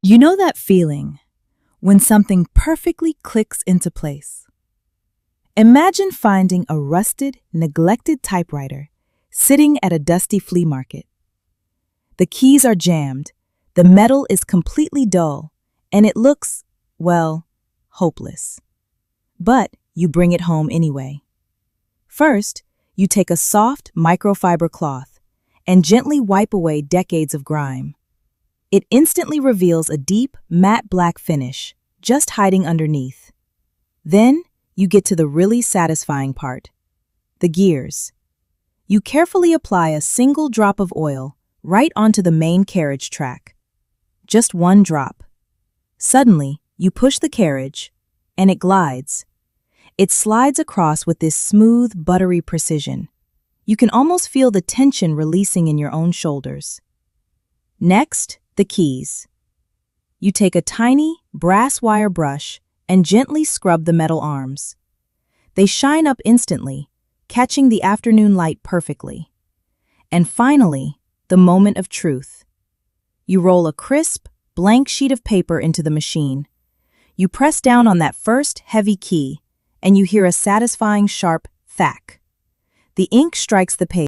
You know that feeling when something perfectly clicks into place? Imagine finding a rusted, neglected typewriter sitting at a dusty flea market. The keys are jammed, the metal is completely dull, and it looks, well, hopeless. But you bring it home anyway. First, you take a soft microfiber cloth and gently wipe away decades of grime. It instantly reveals a deep, matte black finish, just hiding underneath. Then, you get to the really satisfying part, the gears. You carefully apply a single drop of oil right onto the main carriage track. Just one drop. Suddenly, you push the carriage, and it glides. It slides across with this smooth, buttery precision. You can almost feel the tension releasing in your own shoulders. Next, the keys. You take a tiny, brass wire brush and gently scrub the metal arms. They shine up instantly, catching the afternoon light perfectly. And finally, the moment of truth. You roll a crisp, blank sheet of paper into the machine. You press down on that first heavy key, and you hear a satisfying sharp thack. The ink strikes the page.